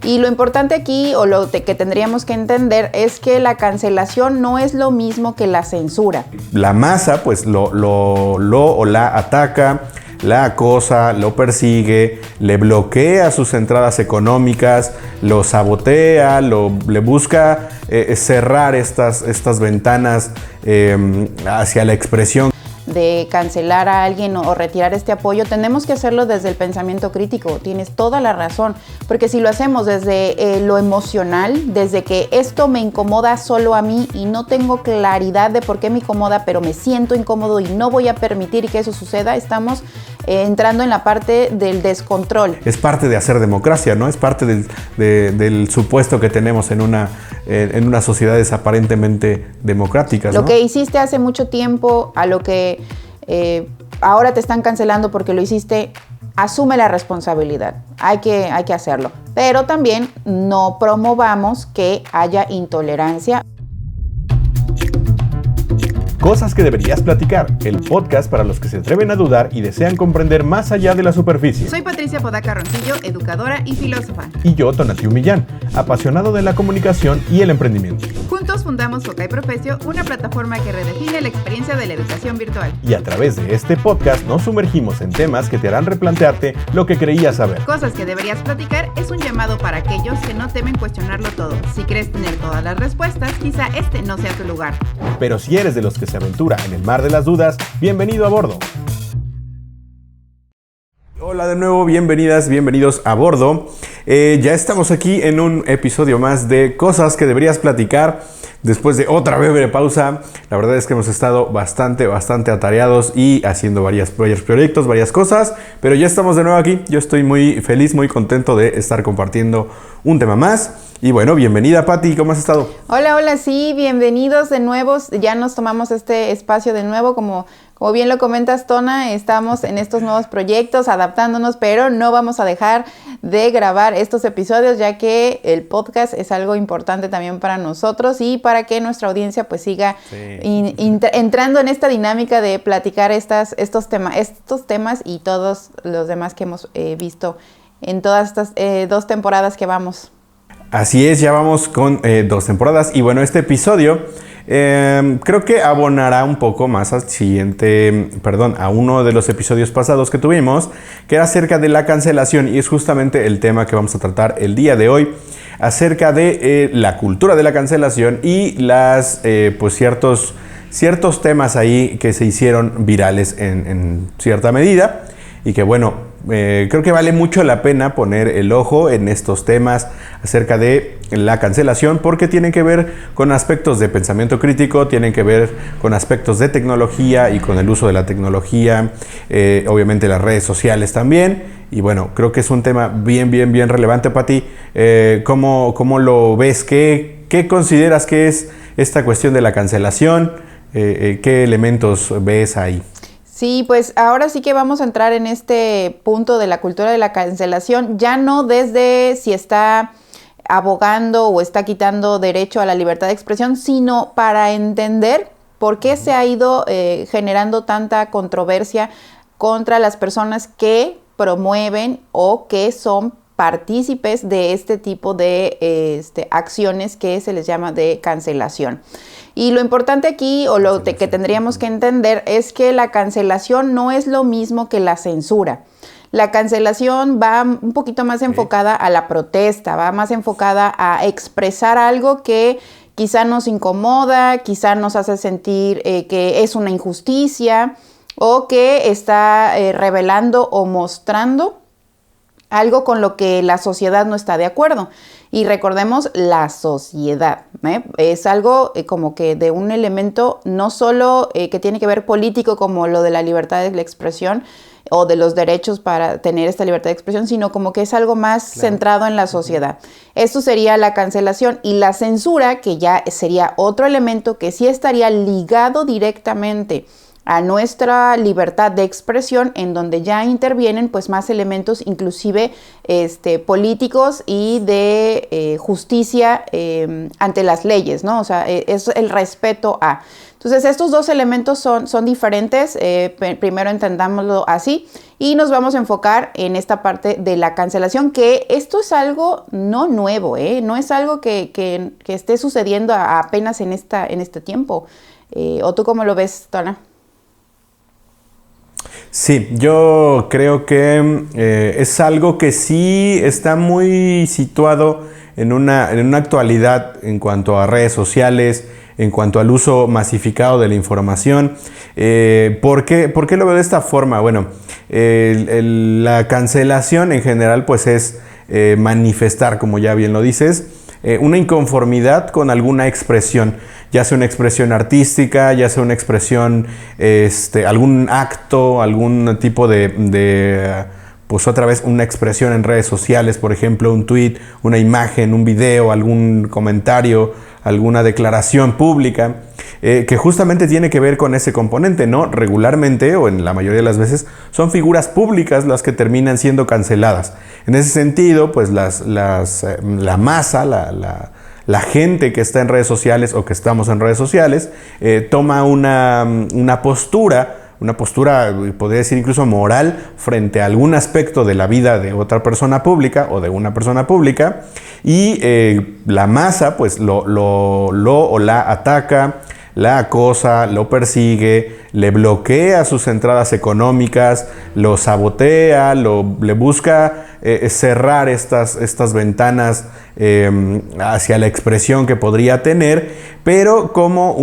Y lo importante aquí, o que tendríamos que entender, es que la cancelación no es lo mismo que la censura. La masa, pues, lo o la ataca, la acosa, lo persigue, le bloquea sus entradas económicas, lo sabotea, le busca cerrar estas ventanas hacia la expresión. De cancelar a alguien o retirar este apoyo, tenemos que hacerlo desde el pensamiento crítico. Tienes toda la razón, porque si lo hacemos desde lo emocional, desde que esto me incomoda solo a mí y no tengo claridad de por qué me incomoda, pero me siento incómodo y no voy a permitir que eso suceda, estamos entrando en la parte del descontrol. Es parte de hacer democracia, ¿no? Es parte del supuesto que tenemos en unas sociedades aparentemente democráticas, ¿no? Lo que hiciste hace mucho tiempo, a lo que ahora te están cancelando porque lo hiciste, asume la responsabilidad. Hay que hacerlo. Pero también no promovamos que haya intolerancia. Cosas que deberías platicar, el podcast para los que se atreven a dudar y desean comprender más allá de la superficie. Soy Patricia Podaca Roncillo, educadora y filósofa. Y yo, Tonatiuh Millán, apasionado de la comunicación y el emprendimiento. Juntos fundamos Foca y Profesio, una plataforma que redefine la experiencia de la educación virtual. Y a través de este podcast nos sumergimos en temas que te harán replantearte lo que creías saber. Cosas que deberías platicar es un llamado para aquellos que no temen cuestionarlo todo. Si crees tener todas las respuestas, quizá este no sea tu lugar. Pero si eres de los que se aventura en el mar de las dudas, bienvenido a bordo. Hola de nuevo, bienvenidas, bienvenidos a bordo. Ya estamos aquí en un episodio más de Cosas que deberías platicar. Después de otra breve pausa, la verdad es que hemos estado bastante atareados y haciendo varios proyectos, varias cosas, pero ya estamos de nuevo aquí. Yo estoy muy feliz, muy contento de estar compartiendo un tema más. Y bueno, bienvenida Pati, ¿cómo has estado? Hola, sí, bienvenidos de nuevo. Ya nos tomamos este espacio de nuevo, como bien lo comentas, Tona, estamos en estos nuevos proyectos, adaptándonos, pero no vamos a dejar de grabar estos episodios, ya que el podcast es algo importante también para nosotros y para que nuestra audiencia pues siga entrando en esta dinámica de platicar estos temas y todos los demás que hemos visto en todas estas 2 temporadas que vamos. Así es, ya vamos con 2 temporadas y bueno, este episodio creo que abonará un poco más a uno de los episodios pasados que tuvimos, que era acerca de la cancelación, y es justamente el tema que vamos a tratar el día de hoy, acerca de la cultura de la cancelación y pues ciertos temas ahí que se hicieron virales en cierta medida, y que bueno, creo que vale mucho la pena poner el ojo en estos temas acerca de la cancelación, porque tienen que ver con aspectos de pensamiento crítico, tienen que ver con aspectos de tecnología y con el uso de la tecnología, obviamente las redes sociales también. Y bueno, creo que es un tema bien relevante para ti. ¿Cómo lo ves? ¿Qué consideras que es esta cuestión de la cancelación? ¿Qué elementos ves ahí? Sí, pues ahora sí que vamos a entrar en este punto de la cultura de la cancelación, ya no desde si está abogando o está quitando derecho a la libertad de expresión, sino para entender por qué se ha ido generando tanta controversia contra las personas que promueven o que son partícipes de este tipo de acciones que se les llama de cancelación. Y lo importante aquí, o lo que tendríamos que entender, es que la cancelación no es lo mismo que la censura. La cancelación va un poquito más enfocada a la protesta, va más enfocada a expresar algo que quizá nos incomoda, quizá nos hace sentir que es una injusticia o que está revelando o mostrando algo con lo que la sociedad no está de acuerdo. Y recordemos, la sociedad es algo como que de un elemento no solo que tiene que ver político, como lo de la libertad de la expresión o de los derechos para tener esta libertad de expresión, sino como que es algo más centrado en la sociedad. Esto sería la cancelación, y la censura, que ya sería otro elemento que sí estaría ligado directamente a nuestra libertad de expresión, en donde ya intervienen pues más elementos inclusive políticos y de justicia ante las leyes, ¿no? O sea, es el respeto a. Entonces estos 2 elementos son diferentes, primero entendámoslo así, Y nos vamos a enfocar en esta parte de la cancelación, que esto es algo no nuevo, no es algo que esté sucediendo apenas en este tiempo. ¿O tú cómo lo ves, Tona? Sí, yo creo que es algo que sí está muy situado en una actualidad en cuanto a redes sociales, en cuanto al uso masificado de la información. ¿Por qué lo veo de esta forma? Bueno, la cancelación en general pues es manifestar, como ya bien lo dices, una inconformidad con alguna expresión, ya sea una expresión artística, ya sea una expresión, algún acto, algún tipo pues otra vez una expresión en redes sociales, por ejemplo, un tweet, una imagen, un video, algún comentario, alguna declaración pública, que justamente tiene que ver con ese componente, ¿no? Regularmente, o en la mayoría de las veces, son figuras públicas las que terminan siendo canceladas. En ese sentido, pues la masa, la gente que está en redes sociales o que estamos en redes sociales, toma una postura, podría decir incluso moral, frente a algún aspecto de la vida de otra persona pública o de una persona pública, y la masa pues lo o la ataca, la acosa, lo persigue, le bloquea sus entradas económicas, lo sabotea, le busca cerrar estas ventanas hacia la expresión que podría tener, pero como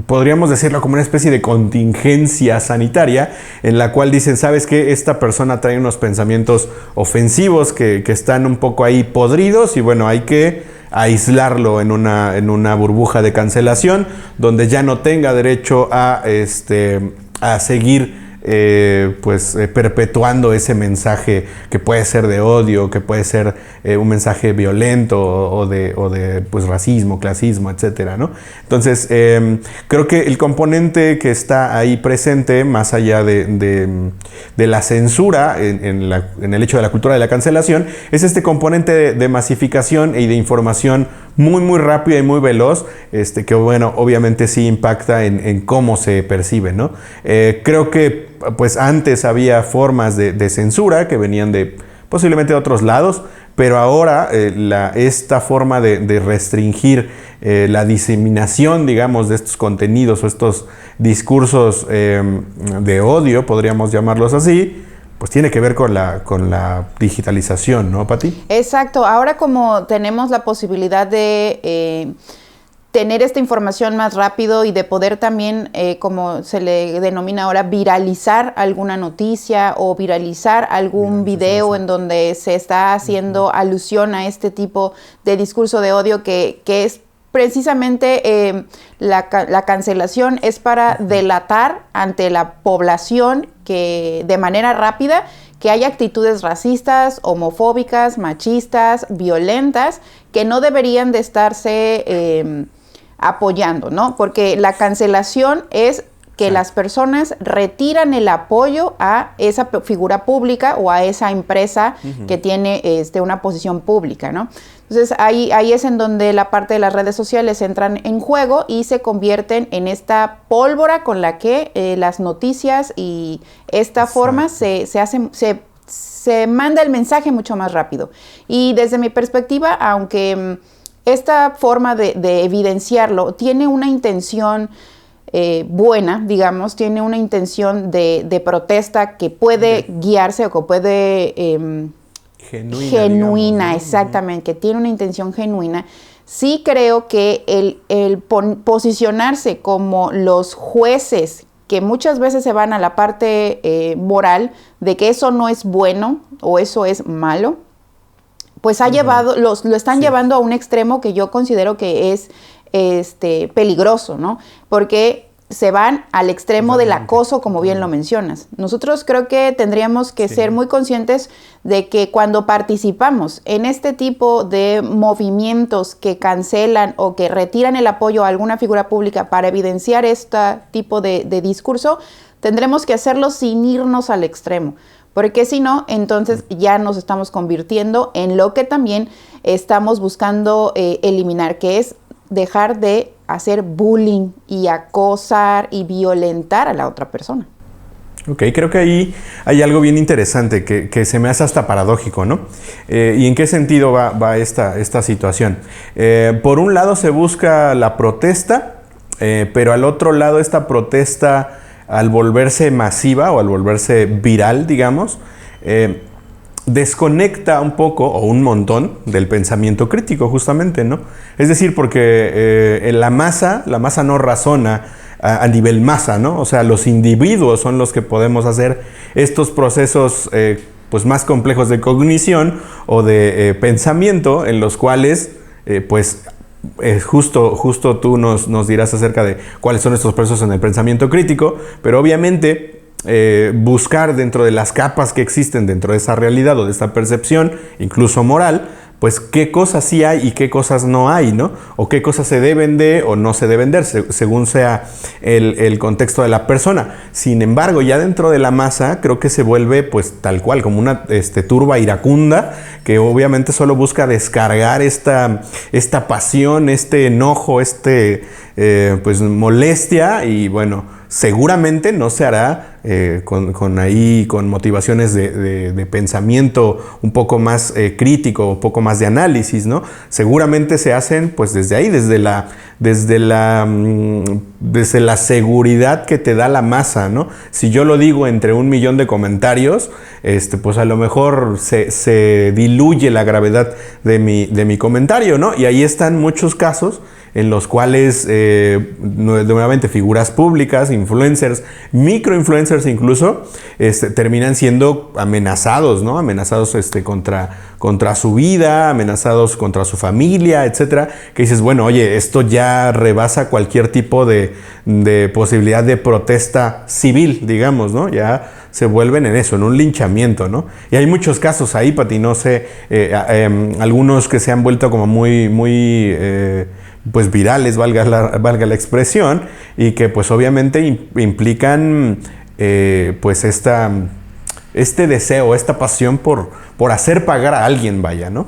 podríamos decirlo como una especie de contingencia sanitaria en la cual dicen, ¿sabes qué? Esta persona trae unos pensamientos ofensivos que están un poco ahí podridos y bueno, hay que aislarlo en una burbuja de cancelación donde ya no tenga derecho a seguir perpetuando ese mensaje que puede ser de odio, que puede ser un mensaje violento o de pues, racismo, clasismo, etcétera, ¿no? Entonces, creo que el componente que está ahí presente, más allá de la censura en el hecho de la cultura de la cancelación, es este componente de masificación y de información muy, muy rápida y muy veloz, que bueno, obviamente sí impacta en cómo se percibe, ¿no? Creo que pues antes había formas de censura que venían posiblemente de otros lados, pero ahora esta forma de restringir la diseminación, digamos, de estos contenidos o estos discursos de odio, podríamos llamarlos así, pues tiene que ver con la digitalización, ¿no, Pati? Exacto. Ahora como tenemos la posibilidad de tener esta información más rápido y de poder también, como se le denomina ahora, viralizar alguna noticia o viralizar algún video en donde se está haciendo alusión a este tipo de discurso de odio que es precisamente la cancelación es para delatar ante la población que de manera rápida que hay actitudes racistas, homofóbicas, machistas, violentas, que no deberían de estarse apoyando, ¿no? Porque la cancelación es que las personas retiran el apoyo a esa figura pública o a esa empresa que tiene una posición pública, ¿no? Entonces ahí es en donde la parte de las redes sociales entran en juego y se convierten en esta pólvora con la que las noticias y esta forma se manda el mensaje mucho más rápido. Y desde mi perspectiva, aunque esta forma de evidenciarlo tiene una intención buena, digamos, tiene una intención de protesta que puede guiarse o que puede... genuina, digamos, exactamente, que tiene una intención genuina. Sí creo que el posicionarse como los jueces, que muchas veces se van a la parte moral de que eso no es bueno o eso es malo, pues lo están llevando a un extremo que yo considero que es peligroso, ¿no? Porque se van al extremo del acoso, como bien lo mencionas. Nosotros creo que tendríamos que ser muy conscientes de que cuando participamos en este tipo de movimientos que cancelan o que retiran el apoyo a alguna figura pública para evidenciar este tipo de discurso, tendremos que hacerlo sin irnos al extremo. Porque si no, entonces ya nos estamos convirtiendo en lo que también estamos buscando eliminar, que es dejar de hacer bullying y acosar y violentar a la otra persona. Ok, creo que ahí hay algo bien interesante que se me hace hasta paradójico, ¿no? ¿Y en qué sentido va esta situación? Por un lado se busca la protesta, pero al otro lado esta protesta, al volverse masiva o al volverse viral, digamos, desconecta un poco o un montón del pensamiento crítico, justamente, ¿no? Es decir, porque la masa no razona a nivel masa, ¿no? O sea, los individuos son los que podemos hacer estos procesos pues más complejos de cognición o de pensamiento, en los cuales justo tú nos dirás acerca de cuáles son estos procesos en el pensamiento crítico, pero obviamente buscar dentro de las capas que existen dentro de esa realidad o de esta percepción, incluso moral, pues qué cosas sí hay y qué cosas no hay, ¿no? O qué cosas se deben de o no se deben de, según sea el contexto de la persona. Sin embargo, ya dentro de la masa, creo que se vuelve pues tal cual, como una turba iracunda, que obviamente solo busca descargar esta pasión, este enojo, pues molestia, y bueno, seguramente no se hará con motivaciones de pensamiento un poco más crítico, un poco más de análisis, ¿no? Seguramente se hacen pues desde ahí, desde la seguridad que te da la masa, ¿no? Si yo lo digo entre 1,000,000 de comentarios, pues a lo mejor se diluye la gravedad de mi comentario, ¿no? Y ahí están muchos casos en los cuales, nuevamente, figuras públicas, influencers, microinfluencers incluso, terminan siendo amenazados, ¿no? Amenazados contra su vida, amenazados contra su familia, etcétera. Que dices, bueno, oye, esto ya rebasa cualquier tipo de posibilidad de protesta civil, digamos, ¿no? Ya se vuelven en eso, en un linchamiento, ¿no? Y hay muchos casos ahí, Pati, no sé, algunos que se han vuelto como muy pues virales, valga la expresión, y que pues obviamente implican pues este deseo, esta pasión por hacer pagar a alguien, vaya, ¿no?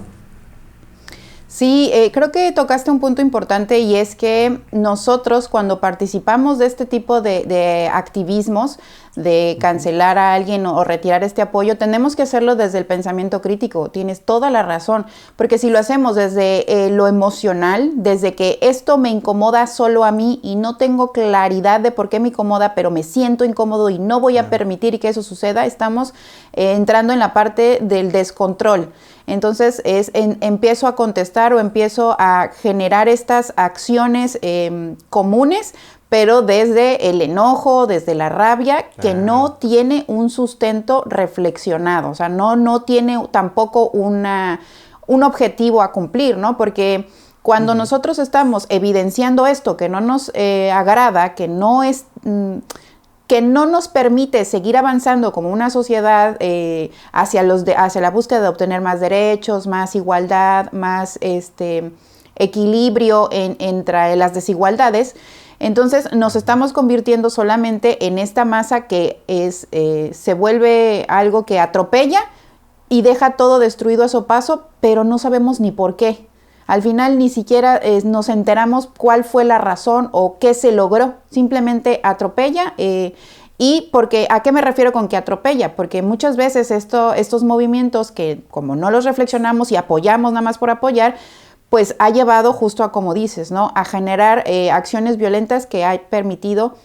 Sí, creo que tocaste un punto importante, y es que nosotros, cuando participamos de este tipo de activismos, de cancelar a alguien o retirar este apoyo, tenemos que hacerlo desde el pensamiento crítico. Tienes toda la razón, porque si lo hacemos desde lo emocional, desde que esto me incomoda solo a mí y no tengo claridad de por qué me incomoda, pero me siento incómodo y no voy a permitir que eso suceda, estamos entrando en la parte del descontrol. Entonces empiezo a contestar o empiezo a generar estas acciones comunes, pero desde el enojo, desde la rabia, que no tiene un sustento reflexionado, o sea, no tiene tampoco un objetivo a cumplir, ¿no? Porque cuando nosotros estamos evidenciando esto que no nos agrada, que no nos permite seguir avanzando como una sociedad hacia la búsqueda de obtener más derechos, más igualdad, más equilibrio entre las desigualdades, entonces nos estamos convirtiendo solamente en esta masa que se vuelve algo que atropella y deja todo destruido a su paso, pero no sabemos ni por qué. Al final ni siquiera nos enteramos cuál fue la razón o qué se logró. Simplemente atropella. Y porque, ¿a qué me refiero con que atropella? Porque muchas veces estos movimientos que como no los reflexionamos y apoyamos nada más por apoyar, pues ha llevado justo a, como dices, ¿no? A generar acciones violentas que han permitido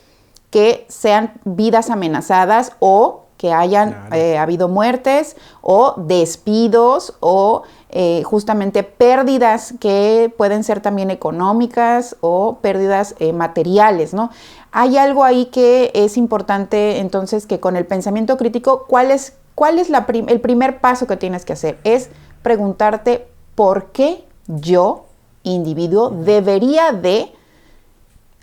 que sean vidas amenazadas o que hayan habido muertes o despidos o justamente pérdidas que pueden ser también económicas o pérdidas materiales, ¿no? Hay algo ahí que es importante, entonces, que con el pensamiento crítico, ¿cuál es el primer paso que tienes que hacer? Es preguntarte por qué yo, individuo, debería de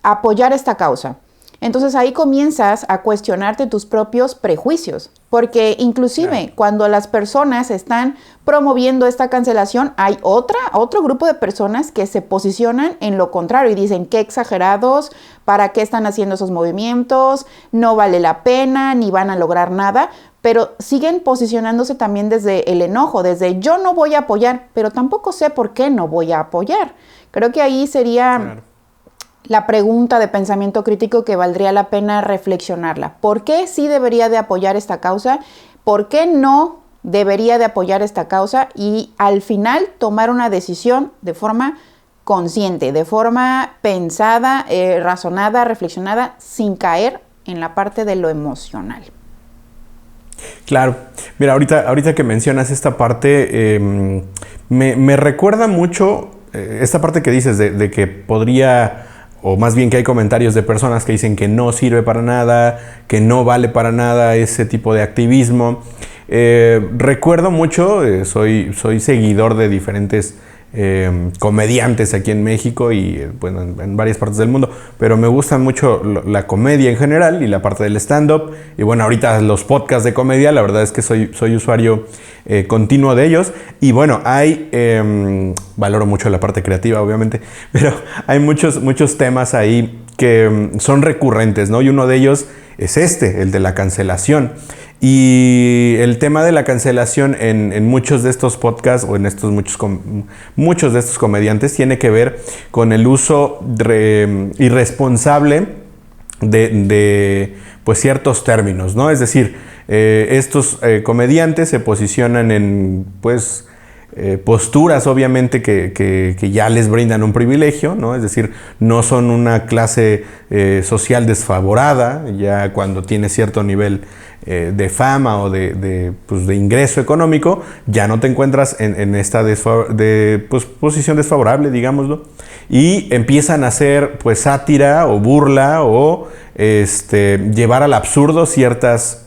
apoyar esta causa. Entonces ahí comienzas a cuestionarte tus propios prejuicios, porque inclusive cuando las personas están promoviendo esta cancelación, hay otro grupo de personas que se posicionan en lo contrario y dicen qué exagerados, para qué están haciendo esos movimientos, no vale la pena, ni van a lograr nada, pero siguen posicionándose también desde el enojo, desde yo no voy a apoyar, pero tampoco sé por qué no voy a apoyar. Creo que ahí sería la pregunta de pensamiento crítico que valdría la pena reflexionarla. ¿Por qué sí debería de apoyar esta causa? ¿Por qué no debería de apoyar esta causa? Y al final tomar una decisión de forma consciente, de forma pensada, razonada, reflexionada, sin caer en la parte de lo emocional. Claro. Mira, ahorita que mencionas esta parte, me recuerda mucho esta parte que dices de que podría, o más bien que hay comentarios de personas que dicen que no sirve para nada, que no vale para nada ese tipo de activismo. Recuerdo mucho, soy seguidor de diferentes comediantes aquí en México y bueno, en varias partes del mundo, pero me gusta mucho la comedia en general y la parte del stand-up, y bueno, ahorita los podcasts de comedia, la verdad es que soy usuario continuo de ellos, y bueno, valoro mucho la parte creativa obviamente, pero hay muchos temas ahí que son recurrentes, ¿no? Y uno de ellos es el de la cancelación. Y el tema de la cancelación en muchos de estos podcasts o en estos muchos de estos comediantes tiene que ver con el uso irresponsable de pues ciertos términos, ¿no? Es decir, estos comediantes se posicionan en pues posturas obviamente que ya les brindan un privilegio, ¿no? Es decir, no son una clase social desfavorada, ya cuando tiene cierto nivel de fama o de ingreso económico, ya no te encuentras en esta posición desfavorable, digámoslo, y empiezan a hacer pues sátira o burla o llevar al absurdo ciertos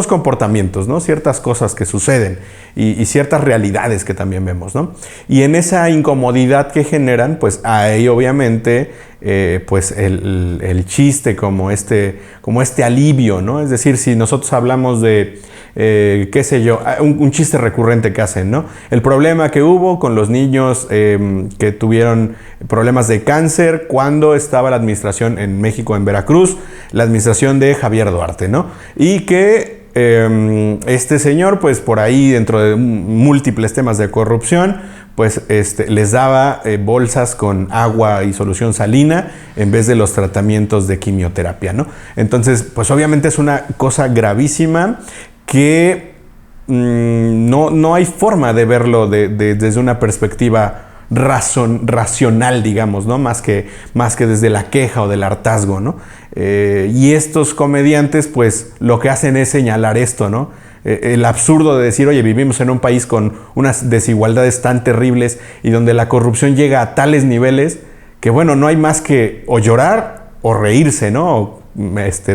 comportamientos, ¿no? Ciertas cosas que suceden y ciertas realidades que también vemos, ¿no? Y en esa incomodidad que generan, pues hay obviamente pues el chiste como este alivio, ¿no? Es decir, si nosotros hablamos de qué sé yo, un chiste recurrente que hacen, ¿no? El problema que hubo con los niños que tuvieron problemas de cáncer cuando estaba la administración en México, en Veracruz, la administración de Javier Duarte, ¿no? Y que este señor, pues por ahí dentro de múltiples temas de corrupción, pues les daba bolsas con agua y solución salina en vez de los tratamientos de quimioterapia, ¿no? Entonces, pues obviamente es una cosa gravísima que no hay forma de verlo desde una perspectiva racional, digamos, ¿no? Más que desde la queja o del hartazgo, ¿no? Y estos comediantes, pues, lo que hacen es señalar esto, ¿no? El absurdo de decir, oye, vivimos en un país con unas desigualdades tan terribles y donde la corrupción llega a tales niveles que, bueno, no hay más que o llorar o reírse, ¿no? O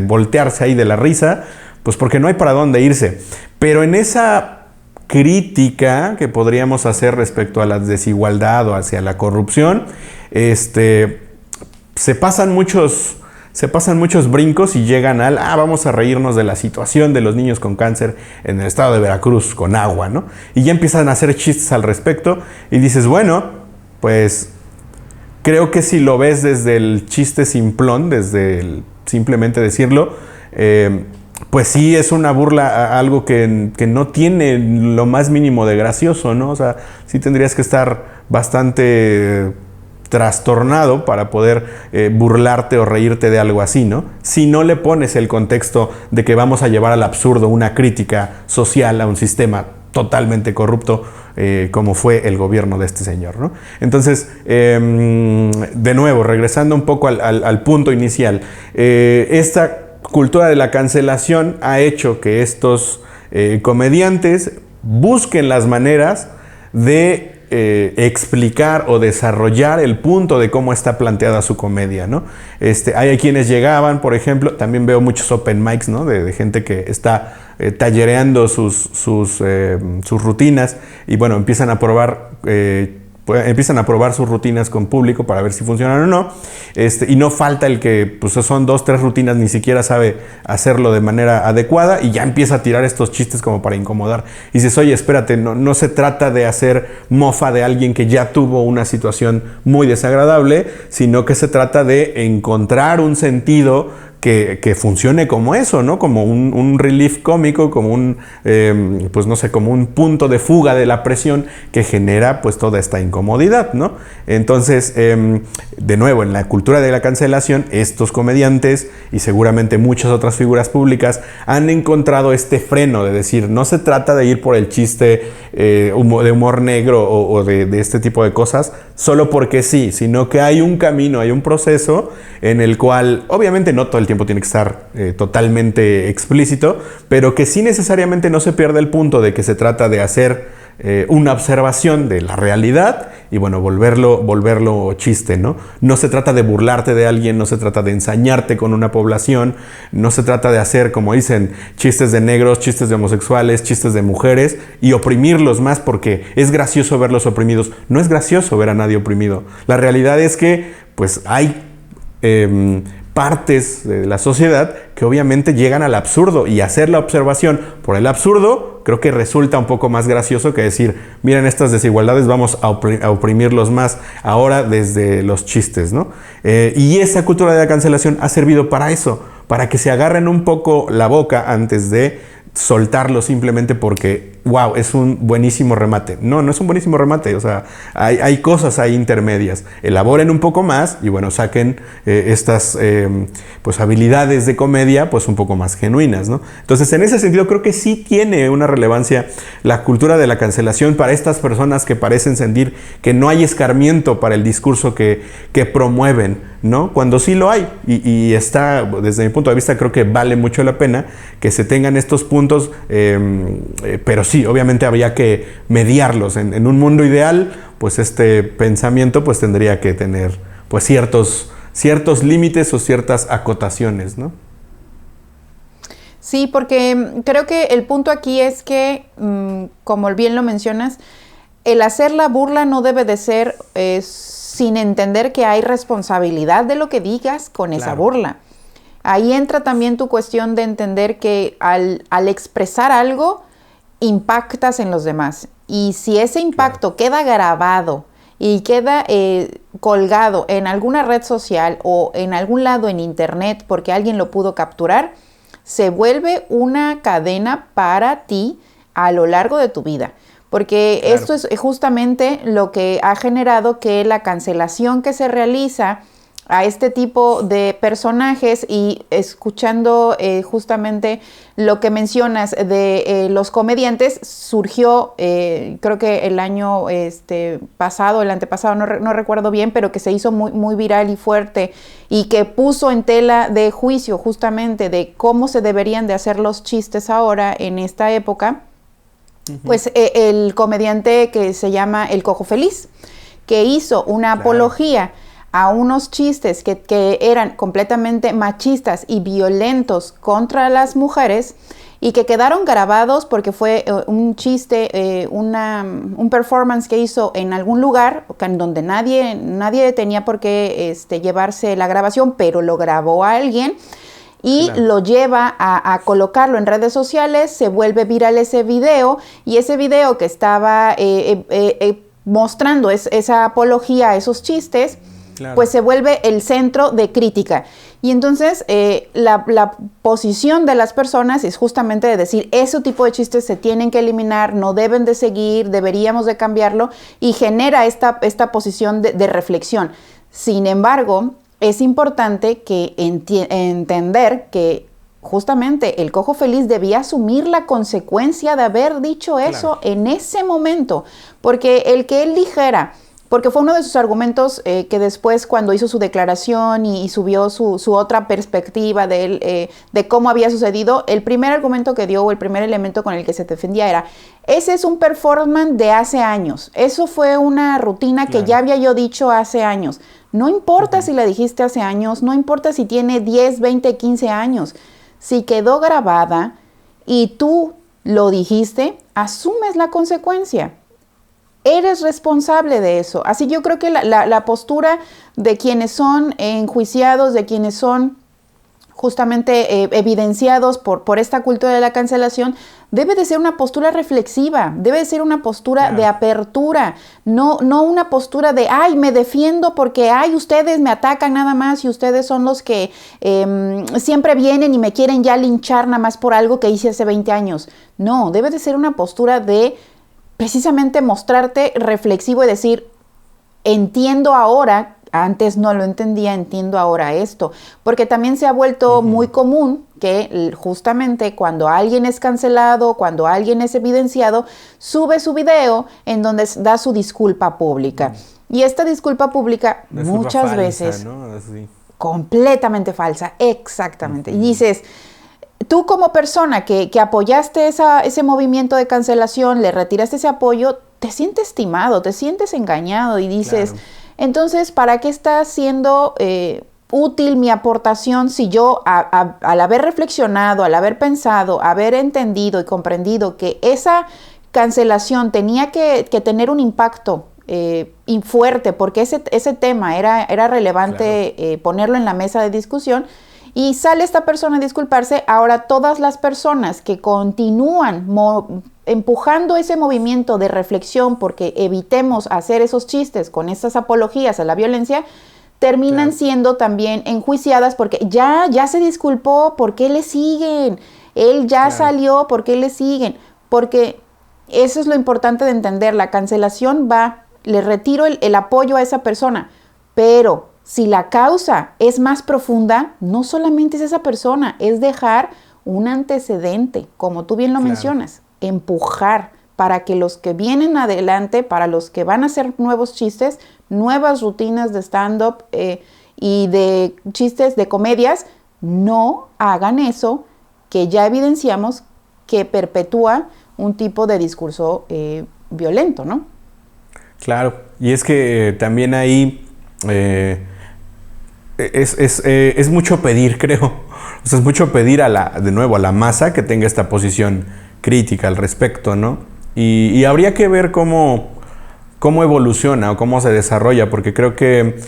voltearse ahí de la risa, pues porque no hay para dónde irse. Pero en esa crítica que podríamos hacer respecto a la desigualdad o hacia la corrupción, se pasan muchos brincos y llegan vamos a reírnos de la situación de los niños con cáncer en el estado de Veracruz con agua, ¿no? Y ya empiezan a hacer chistes al respecto y dices, bueno, pues creo que si lo ves desde el chiste simplón, desde el simplemente decirlo, pues sí es una burla a algo que no tiene lo más mínimo de gracioso, ¿no? O sea, sí tendrías que estar bastante trastornado para poder burlarte o reírte de algo así, ¿no? Si no le pones el contexto de que vamos a llevar al absurdo una crítica social a un sistema totalmente corrupto como fue el gobierno de este señor, ¿no? Entonces, de nuevo, regresando un poco al punto inicial, esta cultura de la cancelación ha hecho que estos comediantes busquen las maneras de explicar o desarrollar el punto de cómo está planteada su comedia, ¿no? Hay quienes llegaban, por ejemplo, también veo muchos open mics, ¿no? de gente que está tallereando sus rutinas y bueno, empiezan a probar sus rutinas con público para ver si funcionan o no, y no falta el que pues son 2, 3 rutinas, ni siquiera sabe hacerlo de manera adecuada y ya empieza a tirar estos chistes como para incomodar. Y dices, oye, espérate, no se trata de hacer mofa de alguien que ya tuvo una situación muy desagradable, sino que se trata de encontrar un sentido que funcione como eso, ¿no? Como un relief cómico, como pues no sé, como un punto de fuga de la presión que genera pues toda esta incomodidad, ¿no? Entonces, de nuevo, en la cultura de la cancelación, estos comediantes y seguramente muchas otras figuras públicas han encontrado este freno de decir, no se trata de ir por el chiste de humor negro o de este tipo de cosas solo porque sí, sino que hay un camino, hay un proceso en el cual obviamente no todo el tiempo tiene que estar totalmente explícito, pero que sí necesariamente no se pierda el punto de que se trata de hacer una observación de la realidad y bueno, volverlo chiste, ¿no? No se trata de burlarte de alguien, no se trata de ensañarte con una población, no se trata de hacer, como dicen, chistes de negros, chistes de homosexuales, chistes de mujeres y oprimirlos más porque es gracioso verlos oprimidos. No es gracioso ver a nadie oprimido. La realidad es que pues hay partes de la sociedad que obviamente llegan al absurdo y hacer la observación por el absurdo creo que resulta un poco más gracioso que decir, miren estas desigualdades, vamos a oprimirlos más ahora desde los chistes, ¿no? Y esa cultura de la cancelación ha servido para eso, para que se agarren un poco la boca antes de soltarlo simplemente porque, wow, es un buenísimo remate. No, no es un buenísimo remate, o sea, hay cosas ahí intermedias. Elaboren un poco más y bueno, saquen estas pues habilidades de comedia pues un poco más genuinas, ¿no? Entonces, en ese sentido creo que sí tiene una relevancia la cultura de la cancelación para estas personas que parecen sentir que no hay escarmiento para el discurso que promueven, ¿no? Cuando sí lo hay y está, desde mi punto de vista, creo que vale mucho la pena que se tengan estos puntos, pero sí, obviamente habría que mediarlos. En un mundo ideal, pues este pensamiento pues tendría que tener pues ciertos límites o ciertas acotaciones, ¿no? Sí, porque creo que el punto aquí es que, como bien lo mencionas, el hacer la burla no debe de ser sin entender que hay responsabilidad de lo que digas con esa burla. Ahí entra también tu cuestión de entender que al expresar algo, impactas en los demás. Y si ese impacto queda grabado y queda colgado en alguna red social o en algún lado en internet porque alguien lo pudo capturar, se vuelve una cadena para ti a lo largo de tu vida. Porque esto es justamente lo que ha generado que la cancelación que se realiza a este tipo de personajes y escuchando justamente lo que mencionas de los comediantes, surgió creo que el año pasado, el antepasado, no recuerdo bien, pero que se hizo muy viral y fuerte y que puso en tela de juicio justamente de cómo se deberían de hacer los chistes ahora en esta época. Pues el comediante que se llama El Cojo Feliz, que hizo una apología a unos chistes que eran completamente machistas y violentos contra las mujeres y que quedaron grabados porque fue un chiste, un performance que hizo en algún lugar en donde nadie tenía por qué llevarse la grabación, pero lo grabó a alguien. Y lo lleva a colocarlo en redes sociales, se vuelve viral ese video y ese video que estaba mostrando esa apología a esos chistes, pues se vuelve el centro de crítica. Y entonces la posición de las personas es justamente de decir, ese tipo de chistes se tienen que eliminar, no deben de seguir, deberíamos de cambiarlo y genera esta posición de reflexión. Sin embargo, es importante que entender que justamente el Cojo Feliz debía asumir la consecuencia de haber dicho eso en ese momento, porque el que él dijera, porque fue uno de sus argumentos que después cuando hizo su declaración y subió su otra perspectiva de él, de cómo había sucedido, el primer argumento que dio o el primer elemento con el que se defendía era, ese es un performance de hace años, eso fue una rutina que ya había yo dicho hace años. No importa si la dijiste hace años, no importa si tiene 10, 20, 15 años. Si quedó grabada y tú lo dijiste, asumes la consecuencia. Eres responsable de eso. Así yo creo que la postura de quienes son enjuiciados, de quienes son justamente evidenciados por esta cultura de la cancelación, debe de ser una postura reflexiva, debe de ser una postura de apertura, no una postura de, ay, me defiendo porque, ay, ustedes me atacan nada más y ustedes son los que siempre vienen y me quieren ya linchar nada más por algo que hice hace 20 años. No, debe de ser una postura de precisamente mostrarte reflexivo y decir, entiendo ahora, antes no lo entendía, entiendo ahora esto, porque también se ha vuelto muy común que justamente cuando alguien es cancelado, cuando alguien es evidenciado, sube su video en donde da su disculpa pública. Y esta disculpa pública muchas veces, ¿no? Completamente falsa, exactamente. Y dices, tú como persona que apoyaste ese movimiento de cancelación, le retiraste ese apoyo, te sientes timado, te sientes engañado y dices, entonces, ¿para qué está siendo útil mi aportación si yo, al haber reflexionado, al haber pensado, haber entendido y comprendido que esa cancelación tenía que tener un impacto fuerte, porque ese tema era relevante ponerlo en la mesa de discusión, y sale esta persona a disculparse, ahora todas las personas que continúan empujando ese movimiento de reflexión porque evitemos hacer esos chistes con estas apologías a la violencia, terminan siendo también enjuiciadas porque ya se disculpó, ¿por qué le siguen? Él ya salió, ¿por qué le siguen? Porque eso es lo importante de entender, la cancelación le retiro el apoyo a esa persona, pero si la causa es más profunda, no solamente es esa persona, es dejar un antecedente, como tú bien lo mencionas, empujar para que los que vienen adelante, para los que van a hacer nuevos chistes, nuevas rutinas de stand-up y de chistes, de comedias, no hagan eso que ya evidenciamos que perpetúa un tipo de discurso violento, ¿no? Claro, y es que también ahí es mucho pedir, creo. O sea, es mucho pedir de nuevo a la masa que tenga esta posición crítica al respecto, ¿no? Y habría que ver cómo evoluciona o cómo se desarrolla, porque creo que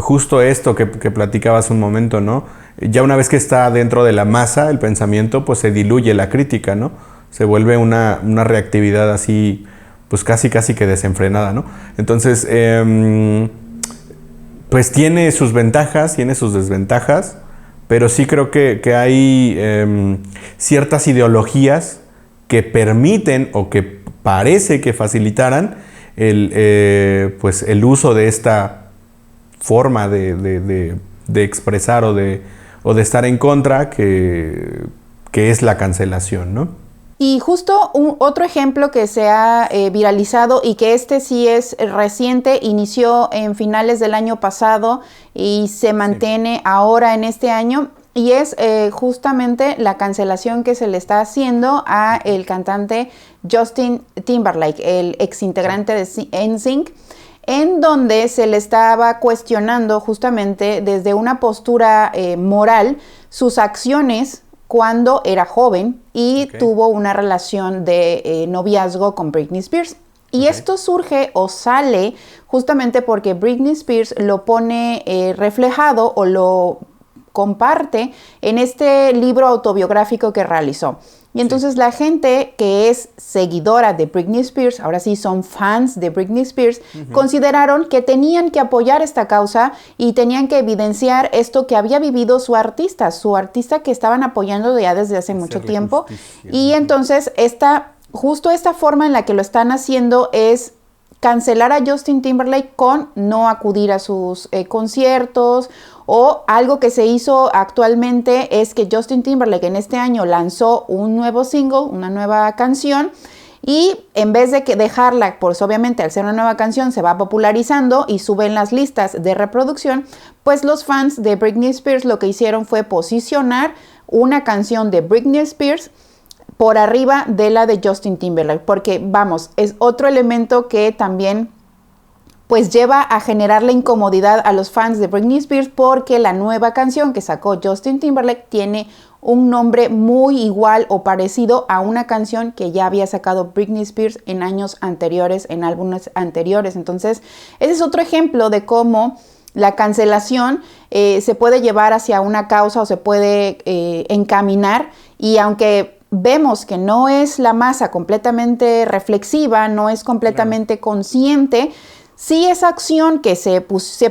justo esto que platicabas un momento, ¿no? Ya una vez que está dentro de la masa el pensamiento, pues se diluye la crítica, ¿no? Se vuelve una reactividad así, pues casi que desenfrenada, ¿no? Entonces, pues tiene sus ventajas, tiene sus desventajas, pero sí creo que hay ciertas ideologías que permiten o que parece que facilitaran pues el uso de esta forma de expresar o de estar en contra, que es la cancelación, ¿no? Y justo otro ejemplo que se ha viralizado y que sí es reciente, inició en finales del año pasado y se mantiene ahora en este año, y es justamente la cancelación que se le está haciendo a el cantante Justin Timberlake, el ex integrante de NSYNC, en donde se le estaba cuestionando justamente desde una postura moral sus acciones cuando era joven y tuvo una relación de noviazgo con Britney Spears. Y esto surge o sale justamente porque Britney Spears lo pone reflejado o lo comparte en este libro autobiográfico que realizó. Y entonces la gente que es seguidora de Britney Spears, ahora sí son fans de Britney Spears, consideraron que tenían que apoyar esta causa y tenían que evidenciar esto que había vivido su artista que estaban apoyando ya desde hace mucho tiempo. Y entonces justo esta forma en la que lo están haciendo es cancelar a Justin Timberlake con no acudir a sus conciertos. O algo que se hizo actualmente es que Justin Timberlake en este año lanzó un nuevo single, una nueva canción, y en vez de dejarla, pues obviamente al ser una nueva canción se va popularizando y sube en las listas de reproducción, pues los fans de Britney Spears lo que hicieron fue posicionar una canción de Britney Spears por arriba de la de Justin Timberlake, porque vamos, es otro elemento que también pues lleva a generar la incomodidad a los fans de Britney Spears, porque la nueva canción que sacó Justin Timberlake tiene un nombre muy igual o parecido a una canción que ya había sacado Britney Spears en años anteriores, en álbumes anteriores. Entonces, ese es otro ejemplo de cómo la cancelación se puede llevar hacia una causa o se puede encaminar, y aunque vemos que no es la masa completamente reflexiva, no es completamente consciente, sí esa acción que se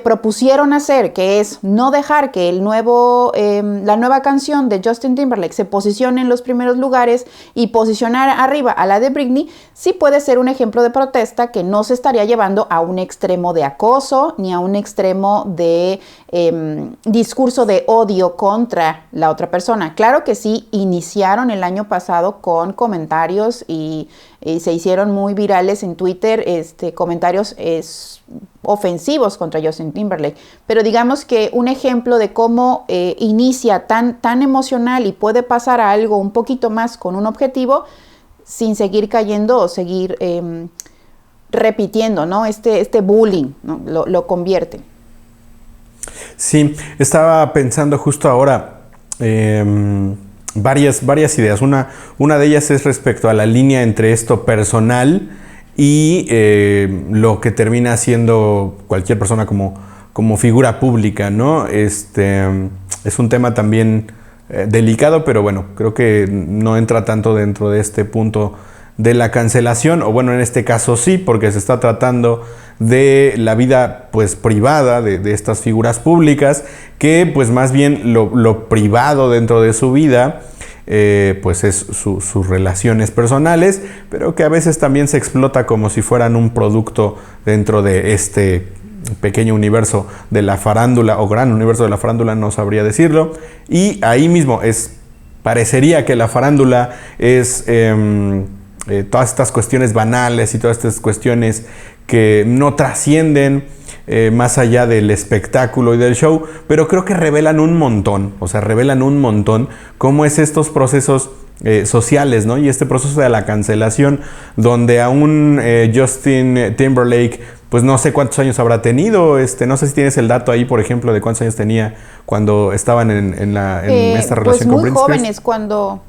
propusieron hacer, que es no dejar que la nueva canción de Justin Timberlake se posicione en los primeros lugares y posicionar arriba a la de Britney, sí puede ser un ejemplo de protesta que no se estaría llevando a un extremo de acoso ni a un extremo de discurso de odio contra la otra persona. Claro que sí, iniciaron el año pasado con comentarios y se hicieron muy virales en Twitter comentarios ofensivos contra Justin Timberlake, pero digamos que un ejemplo de cómo inicia tan emocional y puede pasar a algo un poquito más con un objetivo sin seguir cayendo o seguir repitiendo, ¿no? Este bullying, ¿no? Lo convierte. Sí, estaba pensando justo ahora varias ideas. Una de ellas es respecto a la línea entre esto personal y lo que termina siendo cualquier persona como figura pública, ¿no? Es un tema también delicado, pero bueno, creo que no entra tanto dentro de este punto de la cancelación, o bueno, en este caso sí, porque se está tratando de la vida pues privada de estas figuras públicas, que pues más bien lo privado dentro de su vida pues es sus relaciones personales, pero que a veces también se explota como si fueran un producto dentro de este pequeño universo de la farándula, o gran universo de la farándula, no sabría decirlo, y ahí mismo parecería que la farándula es todas estas cuestiones banales y todas estas cuestiones que no trascienden más allá del espectáculo y del show, pero creo que revelan un montón cómo es estos procesos sociales, ¿no? Y este proceso de la cancelación, donde a un Justin Timberlake, pues no sé cuántos años habrá tenido, no sé si tienes el dato ahí, por ejemplo, de cuántos años tenía cuando estaban en esta relación pues con Britney Spears. Muy jóvenes, cuando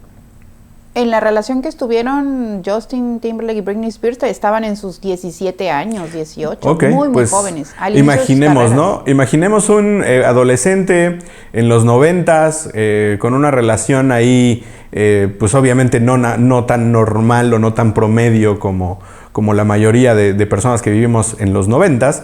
en la relación que estuvieron Justin Timberlake y Britney Spears estaban en sus 17 años, 18, okay, muy pues, jóvenes. Imaginemos, ¿no? Imaginemos un adolescente en los 90s con una relación ahí, pues obviamente no tan normal o no tan promedio como la mayoría de personas que vivimos en los 90s.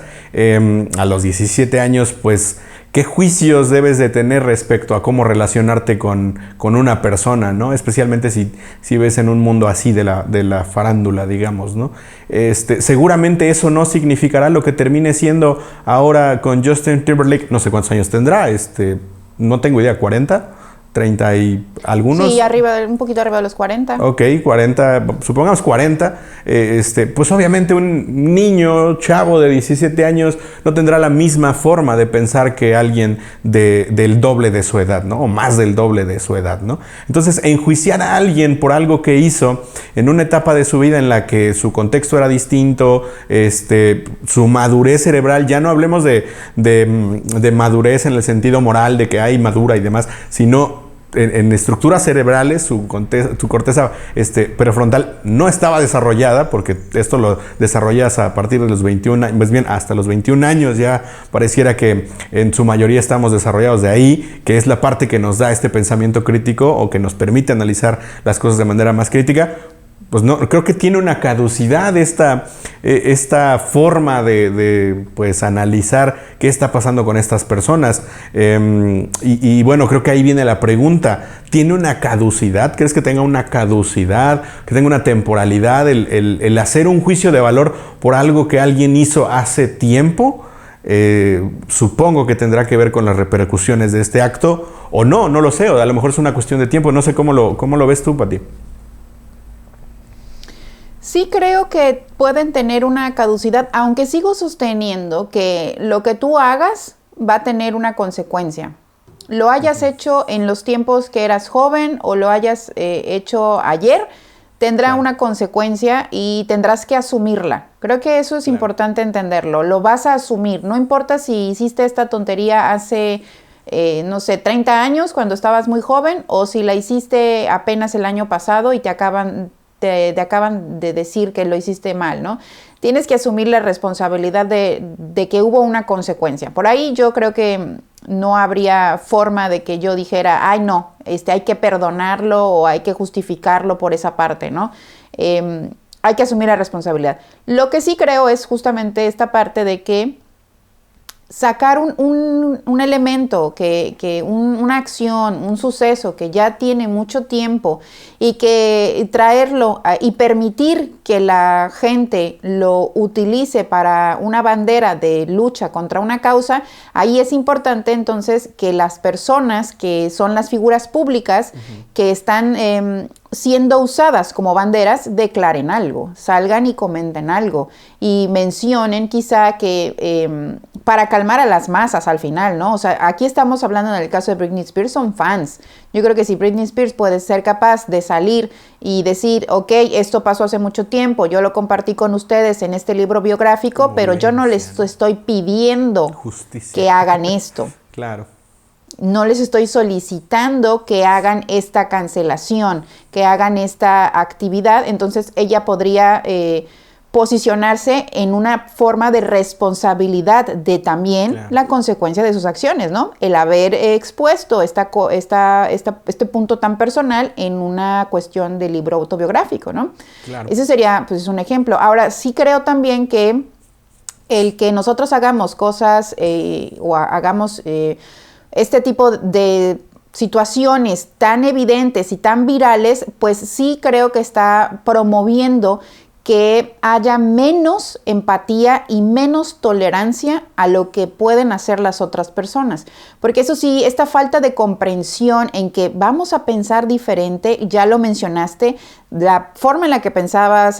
A los 17 años, pues, ¿qué juicios debes de tener respecto a cómo relacionarte con una persona, ¿no? Especialmente si ves en un mundo así de la farándula, digamos, ¿no? Seguramente eso no significará lo que termine siendo ahora con Justin Timberlake. No sé cuántos años tendrá, no tengo idea, ¿40? 30 y algunos. Sí, un poquito arriba de los 40. Ok, 40, supongamos 40. Pues obviamente un niño, chavo de 17 años no tendrá la misma forma de pensar que alguien del doble de su edad, ¿no? O más del doble de su edad, ¿no? Entonces, enjuiciar a alguien por algo que hizo en una etapa de su vida en la que su contexto era distinto, su madurez cerebral, ya no hablemos de madurez en el sentido moral, de que hay madura y demás, sino en estructuras cerebrales, su corteza prefrontal no estaba desarrollada, porque esto lo desarrollas a partir de los 21 años, más bien hasta los 21 años ya pareciera que en su mayoría estamos desarrollados de ahí, que es la parte que nos da este pensamiento crítico o que nos permite analizar las cosas de manera más crítica. Pues no, creo que tiene una caducidad esta forma de pues analizar qué está pasando con estas personas. Y bueno, creo que ahí viene la pregunta. ¿Tiene una caducidad? ¿Crees que tenga una caducidad? ¿Que tenga una temporalidad? El hacer un juicio de valor por algo que alguien hizo hace tiempo. Supongo que tendrá que ver con las repercusiones de este acto. O no lo sé. O a lo mejor es una cuestión de tiempo. No sé cómo lo ves tú, Pati. Sí creo que pueden tener una caducidad, aunque sigo sosteniendo que lo que tú hagas va a tener una consecuencia. Lo hayas hecho en los tiempos que eras joven o lo hayas hecho ayer, tendrá una consecuencia y tendrás que asumirla. Creo que eso es importante entenderlo. Lo vas a asumir. No importa si hiciste esta tontería hace, 30 años cuando estabas muy joven, o si la hiciste apenas el año pasado y te acaban de decir que lo hiciste mal, ¿no? tienes que asumir la responsabilidad de que hubo una consecuencia. Por ahí yo creo que no habría forma de que yo dijera, ay no, hay que perdonarlo o hay que justificarlo por esa parte, ¿no? Hay que asumir la responsabilidad. Lo que sí creo es justamente esta parte de que sacar un elemento, una acción, un suceso que ya tiene mucho tiempo y que traerlo y permitir que la gente lo utilice para una bandera de lucha contra una causa, ahí es importante entonces que las personas que son las figuras públicas que están siendo usadas como banderas, declaren algo, salgan y comenten algo y mencionen quizá que para calmar a las masas al final, ¿no? O sea, aquí estamos hablando en el caso de Britney Spears, son fans. Yo creo que si Britney Spears puede ser capaz de salir y decir, ok, esto pasó hace mucho tiempo, yo lo compartí con ustedes en este libro biográfico, pero yo no les estoy pidiendo justicia, que hagan esto. Claro. No les estoy solicitando que hagan esta cancelación, que hagan esta actividad. Entonces ella podría posicionarse en una forma de responsabilidad de también la consecuencia de sus acciones, ¿no? El haber expuesto este punto tan personal en una cuestión de libro autobiográfico, ¿no? Claro. Ese sería, pues, un ejemplo. Ahora, sí creo también que el que nosotros hagamos cosas o hagamos este tipo de situaciones tan evidentes y tan virales, pues sí creo que está promoviendo que haya menos empatía y menos tolerancia a lo que pueden hacer las otras personas. Porque eso sí, esta falta de comprensión en que vamos a pensar diferente, ya lo mencionaste, la forma en la que pensabas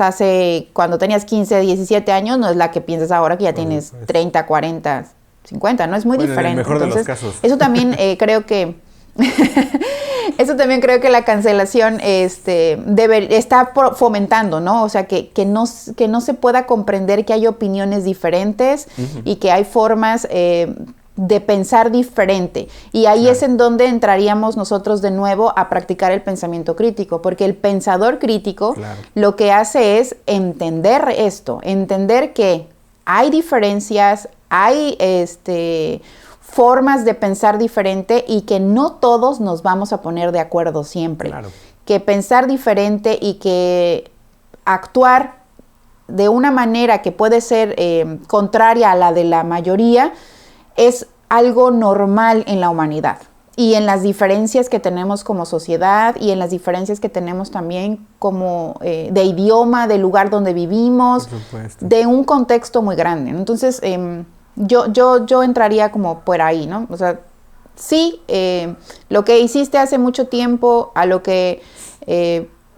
cuando tenías 15, 17 años no es la que piensas ahora que ya tienes 30, 40, 50, ¿no? Es muy diferente. En el mejor de los casos. Eso también creo que eso también creo que la cancelación está fomentando, ¿no? O sea, que no se pueda comprender que hay opiniones diferentes y que hay formas de pensar diferente. Y ahí es en donde entraríamos nosotros de nuevo a practicar el pensamiento crítico, porque el pensador crítico lo que hace es entender esto, entender que hay diferencias, hay formas de pensar diferente y que no todos nos vamos a poner de acuerdo siempre. Claro. Que pensar diferente y que actuar de una manera que puede ser contraria a la de la mayoría es algo normal en la humanidad. Y en las diferencias que tenemos como sociedad y en las diferencias que tenemos también como de idioma, del lugar donde vivimos, de un contexto muy grande. Entonces, yo entraría como por ahí, ¿no? O sea, sí, lo que hiciste hace mucho tiempo, a lo que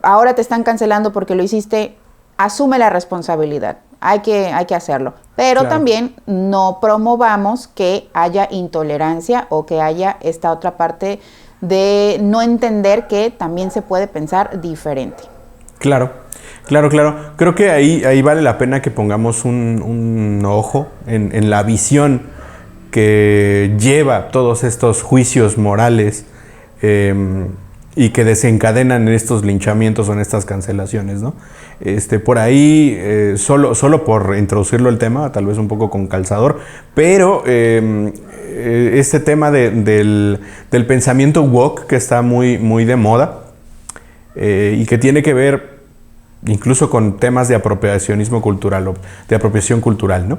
ahora te están cancelando porque lo hiciste, asume la responsabilidad. Hay que hacerlo. Pero también no promovamos que haya intolerancia o que haya esta otra parte de no entender que también se puede pensar diferente. Claro. Creo que ahí vale la pena que pongamos un ojo en la visión que lleva todos estos juicios morales y que desencadenan en estos linchamientos o en estas cancelaciones, ¿no? Por ahí, solo por introducirlo el tema, tal vez un poco con calzador, pero este tema del pensamiento woke que está muy, muy de moda y que tiene que ver incluso con temas de apropiacionismo cultural o de apropiación cultural, ¿no?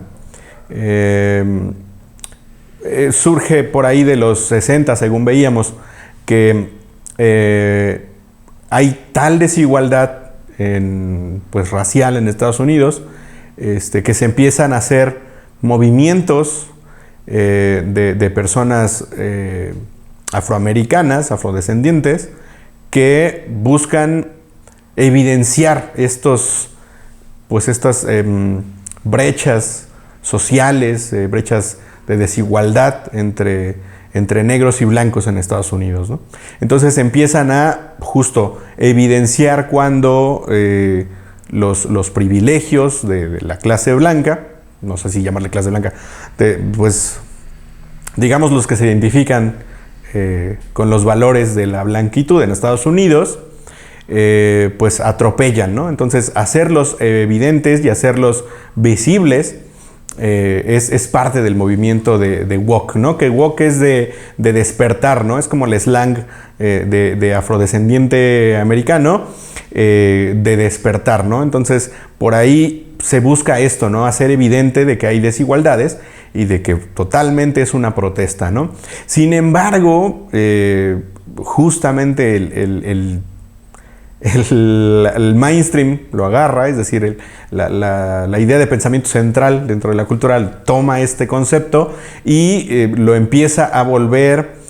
Surge por ahí de los 60, según veíamos, que hay tal desigualdad racial en Estados Unidos que se empiezan a hacer movimientos de personas afroamericanas, afrodescendientes, que buscan evidenciar estas brechas sociales, brechas de desigualdad entre negros y blancos en Estados Unidos, ¿no? Entonces empiezan a justo evidenciar cuando los privilegios de la clase blanca, no sé si llamarle clase blanca, pues digamos los que se identifican con los valores de la blanquitud en Estados Unidos, pues atropellan, ¿no? Entonces, hacerlos evidentes y hacerlos visibles es parte del movimiento de woke, ¿no? Que woke es de despertar, ¿no? Es como el slang de afrodescendiente americano, de despertar, ¿no? Entonces, por ahí se busca esto, ¿no? Hacer evidente de que hay desigualdades y de que totalmente es una protesta, ¿no? Sin embargo, justamente el mainstream lo agarra, es decir, la idea de pensamiento central dentro de la cultura toma este concepto y lo empieza a volver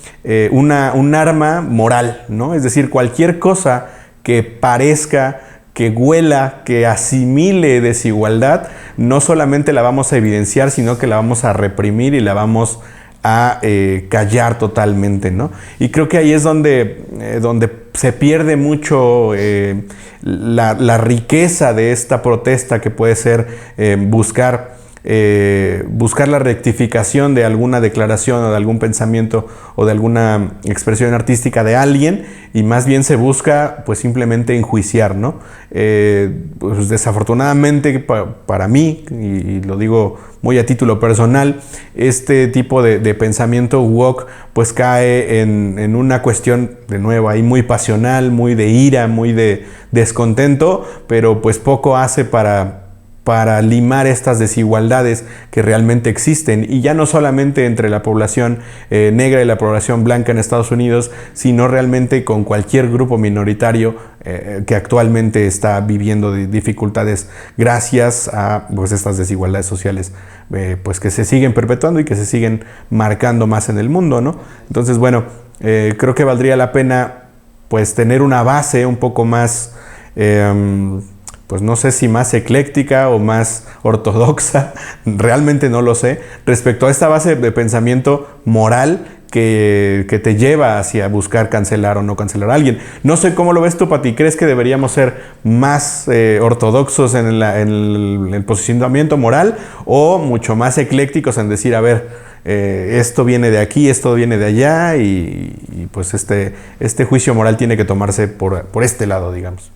un arma moral, ¿no? Es decir, cualquier cosa que parezca, que huela, que asimile desigualdad, no solamente la vamos a evidenciar, sino que la vamos a reprimir y la vamos a callar totalmente, ¿no? Y creo que ahí es donde se pierde mucho la riqueza de esta protesta, que puede ser buscar la rectificación de alguna declaración o de algún pensamiento o de alguna expresión artística de alguien, y más bien se busca pues simplemente enjuiciar, ¿no? Pues desafortunadamente para mí, y lo digo muy a título personal, este tipo de pensamiento woke pues cae en una cuestión, de nuevo, ahí muy pasional, muy de ira, muy de descontento, pero pues poco hace para limar estas desigualdades que realmente existen, y ya no solamente entre la población negra y la población blanca en Estados Unidos, sino realmente con cualquier grupo minoritario que actualmente está viviendo dificultades gracias a pues estas desigualdades sociales pues que se siguen perpetuando y que se siguen marcando más en el mundo, ¿no? Entonces, bueno, creo que valdría la pena pues tener una base un poco más pues no sé si más ecléctica o más ortodoxa, realmente no lo sé, respecto a esta base de pensamiento moral que te lleva hacia buscar cancelar o no cancelar a alguien. No sé cómo lo ves tú, Pati. ¿Crees que deberíamos ser más ortodoxos en el posicionamiento moral, o mucho más eclécticos en decir, a ver, esto viene de aquí, esto viene de allá, y pues este juicio moral tiene que tomarse por este lado, digamos?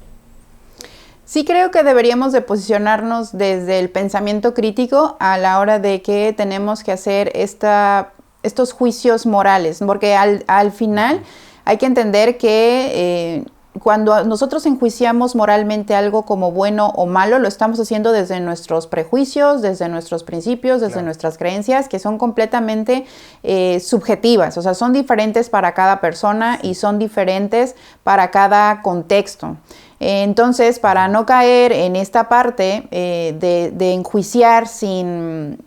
Sí, creo que deberíamos de posicionarnos desde el pensamiento crítico a la hora de que tenemos que hacer estos juicios morales, porque al final hay que entender que cuando nosotros enjuiciamos moralmente algo como bueno o malo, lo estamos haciendo desde nuestros prejuicios, desde nuestros principios, desde nuestras creencias, que son completamente subjetivas, o sea, son diferentes para cada persona y son diferentes para cada contexto. Entonces, para no caer en esta parte de enjuiciar sin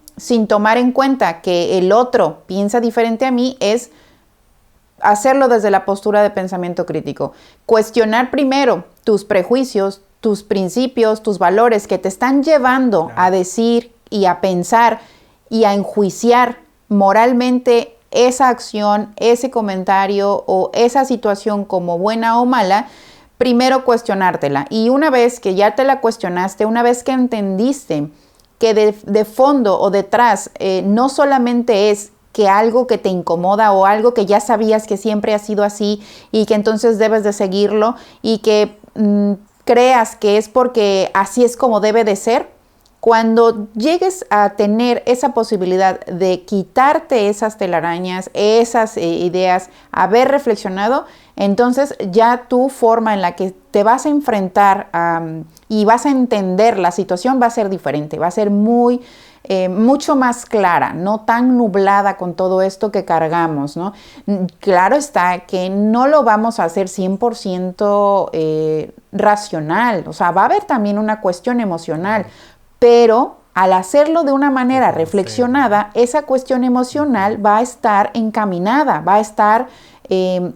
tomar en cuenta que el otro piensa diferente a mí, es hacerlo desde la postura de pensamiento crítico. Cuestionar primero tus prejuicios, tus principios, tus valores que te están llevando a decir y a pensar y a enjuiciar moralmente esa acción, ese comentario o esa situación como buena o mala. Primero cuestionártela, y una vez que ya te la cuestionaste, una vez que entendiste que de fondo o detrás no solamente es que algo que te incomoda o algo que ya sabías que siempre ha sido así y que entonces debes de seguirlo y que creas que es porque así es como debe de ser, cuando llegues a tener esa posibilidad de quitarte esas telarañas, esas ideas, haber reflexionado, entonces ya tu forma en la que te vas a enfrentar y vas a entender la situación va a ser diferente, va a ser mucho más clara, no tan nublada con todo esto que cargamos, ¿no? Claro está que no lo vamos a hacer 100% racional, o sea, va a haber también una cuestión emocional, pero al hacerlo de una manera reflexionada, esa cuestión emocional va a estar encaminada, va a estar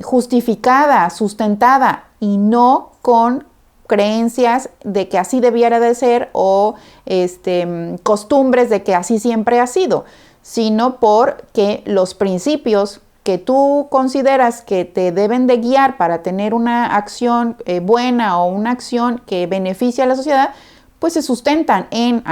justificada, sustentada, y no con creencias de que así debiera de ser o costumbres de que así siempre ha sido, sino porque los principios que tú consideras que te deben de guiar para tener una acción buena o una acción que beneficie a la sociedad, pues se sustentan en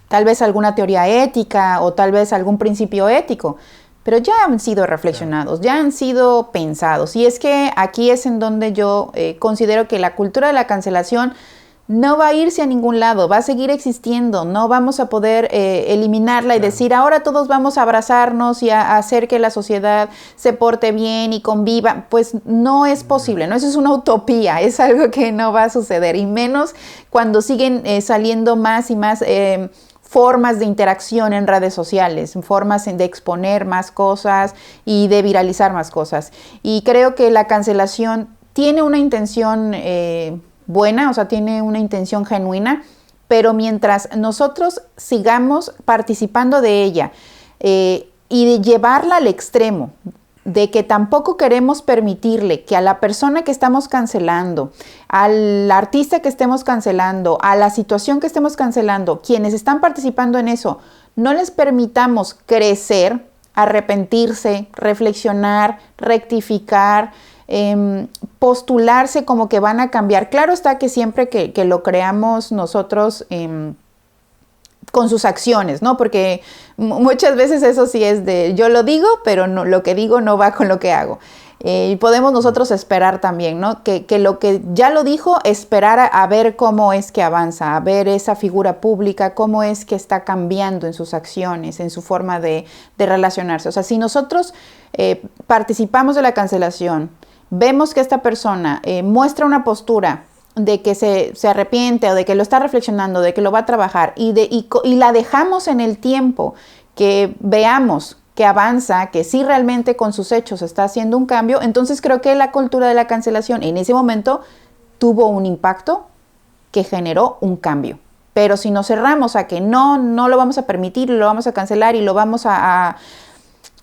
tal vez alguna teoría ética o tal vez algún principio ético. pero ya han sido reflexionados, ya han sido pensados. Y es que aquí es en donde yo considero que la cultura de la cancelación no va a irse a ningún lado, va a seguir existiendo, no vamos a poder eliminarla y decir ahora todos vamos a abrazarnos y a hacer que la sociedad se porte bien y conviva. Pues no es posible, ¿no? Eso es una utopía, es algo que no va a suceder, y menos cuando siguen saliendo más y más formas de interacción en redes sociales, formas de exponer más cosas y de viralizar más cosas. Y creo que la cancelación tiene una intención buena, o sea, tiene una intención genuina, pero mientras nosotros sigamos participando de ella y de llevarla al extremo, de que tampoco queremos permitirle que a la persona que estamos cancelando, al artista que estemos cancelando, a la situación que estemos cancelando, quienes están participando en eso, no les permitamos crecer, arrepentirse, reflexionar, rectificar, postularse como que van a cambiar. Claro está que siempre que lo creamos nosotros con sus acciones, ¿no? Porque muchas veces eso sí es de yo lo digo, pero no, lo que digo no va con lo que hago. Y podemos nosotros esperar también, ¿no? Que lo que ya lo dijo, esperar a ver cómo es que avanza, a ver esa figura pública, cómo es que está cambiando en sus acciones, en su forma de relacionarse. O sea, si nosotros participamos de la cancelación, vemos que esta persona muestra una postura de que se arrepiente o de que lo está reflexionando, de que lo va a trabajar y la dejamos en el tiempo, que veamos que avanza, que sí realmente con sus hechos está haciendo un cambio, entonces creo que la cultura de la cancelación en ese momento tuvo un impacto que generó un cambio. Pero si nos cerramos a que no lo vamos a permitir, lo vamos a cancelar y lo vamos a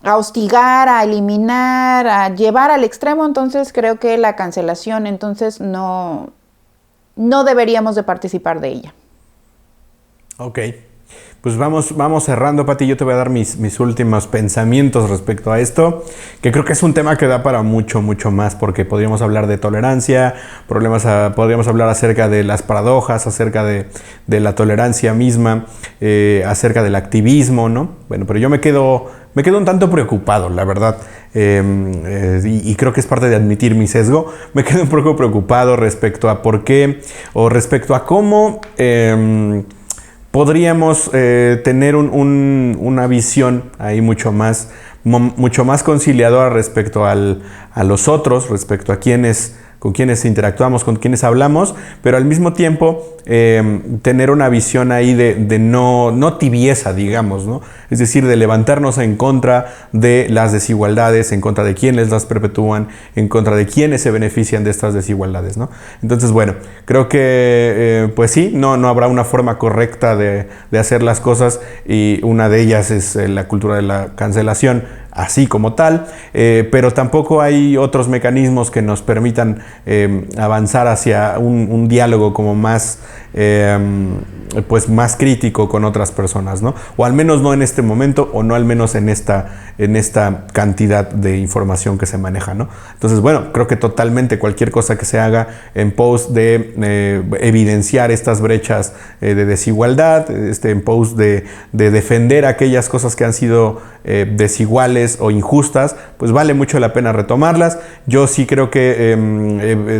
hostigar, a eliminar, a llevar al extremo, entonces creo que la cancelación, entonces no deberíamos de participar de ella. Ok, pues vamos cerrando, Pati. Yo te voy a dar mis últimos pensamientos respecto a esto, que creo que es un tema que da para mucho, mucho más, porque podríamos hablar de tolerancia, podríamos hablar acerca de las paradojas, acerca de la tolerancia misma, acerca del activismo, ¿no? Bueno, pero yo me quedo un tanto preocupado, la verdad, y creo que es parte de admitir mi sesgo. Me quedo un poco preocupado respecto a por qué o respecto a cómo podríamos tener una visión ahí mucho más conciliadora respecto a los otros, respecto a con quienes interactuamos, con quienes hablamos, pero al mismo tiempo tener una visión ahí de no tibieza, digamos, ¿no? Es decir, de levantarnos en contra de las desigualdades, en contra de quienes las perpetúan, en contra de quienes se benefician de estas desigualdades, ¿no? Entonces, bueno, creo que pues sí, no habrá una forma correcta de hacer las cosas, y una de ellas es la cultura de la cancelación, así como tal, pero tampoco hay otros mecanismos que nos permitan avanzar hacia un diálogo como más pues más crítico con otras personas, ¿no? O al menos no en este momento, o no al menos en esta cantidad de información que se maneja, ¿no? Entonces, bueno, creo que totalmente cualquier cosa que se haga en pos de evidenciar estas brechas de desigualdad, en pos de defender aquellas cosas que han sido desiguales o injustas, pues vale mucho la pena retomarlas. Yo sí creo que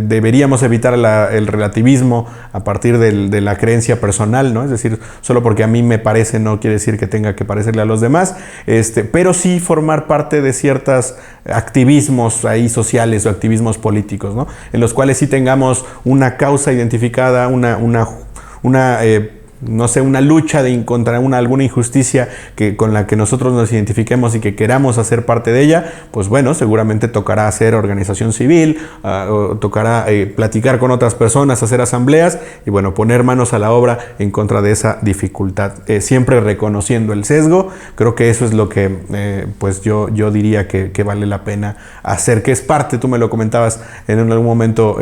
deberíamos evitar el relativismo a partir de la creencia personal, ¿no? Es decir, solo porque a mí me parece no quiere decir que tenga que parecerle a los demás, pero sí formar parte de ciertos activismos ahí sociales o activismos políticos, ¿no? En los cuales sí tengamos una causa identificada, no sé, una lucha contra alguna injusticia con la que nosotros nos identifiquemos y que queramos hacer parte de ella, pues bueno, seguramente tocará hacer organización civil, o tocará platicar con otras personas, hacer asambleas y bueno, poner manos a la obra en contra de esa dificultad, siempre reconociendo el sesgo. Creo que eso es lo que pues yo diría que vale la pena hacer, que es parte, tú me lo comentabas en algún momento,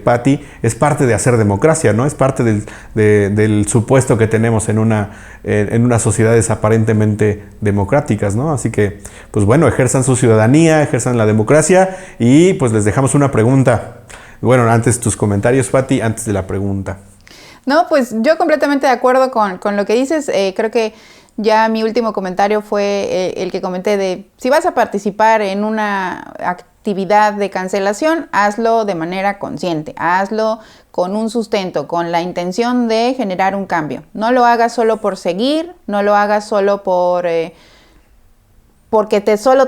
Pati, es parte de hacer democracia, ¿no? Es parte del supuesto que tenemos en unas sociedades aparentemente democráticas, ¿no? Así que, pues bueno, ejerzan su ciudadanía, ejerzan la democracia, y pues les dejamos una pregunta. Bueno, antes tus comentarios, Pati, antes de la pregunta. No, pues yo completamente de acuerdo con lo que dices. Creo que ya mi último comentario fue el que comenté de si vas a participar en una actividad de cancelación, hazlo de manera consciente, hazlo con un sustento, con la intención de generar un cambio. No lo hagas solo por seguir, no lo hagas solo porque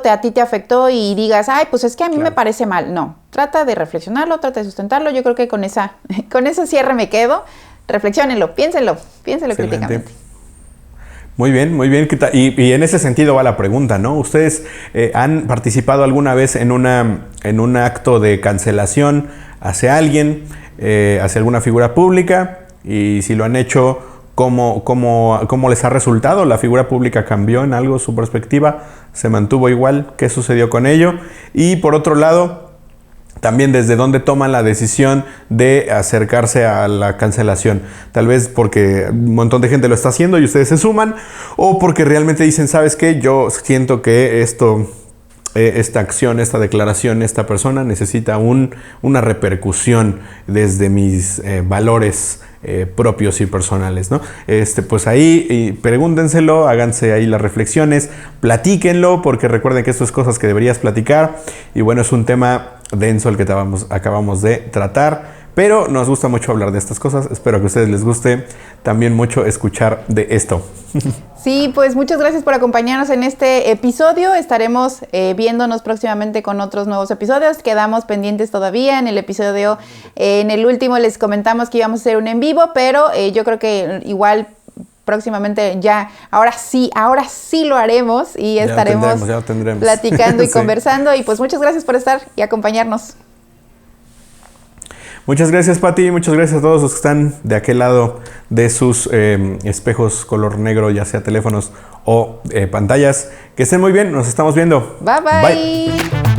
a ti te afectó y digas, ay, pues es que a mí me parece mal. No, trata de reflexionarlo, trata de sustentarlo. Yo creo que con ese cierre me quedo. Reflexiónenlo, piénsenlo críticamente. Muy bien, muy bien. Y en ese sentido va la pregunta, ¿no? ¿Ustedes han participado alguna vez en un acto de cancelación hacia alguien, hacia alguna figura pública? Y si lo han hecho, ¿cómo les ha resultado? ¿La figura pública cambió en algo su perspectiva? ¿Se mantuvo igual? ¿Qué sucedió con ello? Y por otro lado, también desde dónde toman la decisión de acercarse a la cancelación. Tal vez porque un montón de gente lo está haciendo y ustedes se suman, o porque realmente dicen, ¿sabes qué? Yo siento que esta acción, esta declaración, esta persona necesita una repercusión desde mis valores propios y personales, ¿no? Pues ahí pregúntenselo, háganse ahí las reflexiones, platíquenlo, porque recuerden que esto es cosas que deberías platicar. Y bueno, es un tema denso el que acabamos de tratar, pero nos gusta mucho hablar de estas cosas. Espero que a ustedes les guste también mucho escuchar de esto. Sí, pues muchas gracias por acompañarnos en este episodio. Estaremos viéndonos próximamente con otros nuevos episodios. Quedamos pendientes todavía. En el último les comentamos que íbamos a hacer un en vivo, pero yo creo que igual próximamente ahora sí lo haremos y estaremos tendremos. Platicando y conversando. Y pues muchas gracias por estar y acompañarnos. Muchas gracias, Pati. Muchas gracias a todos los que están de aquel lado de sus espejos color negro, ya sea teléfonos o pantallas. Que estén muy bien. Nos estamos viendo. Bye.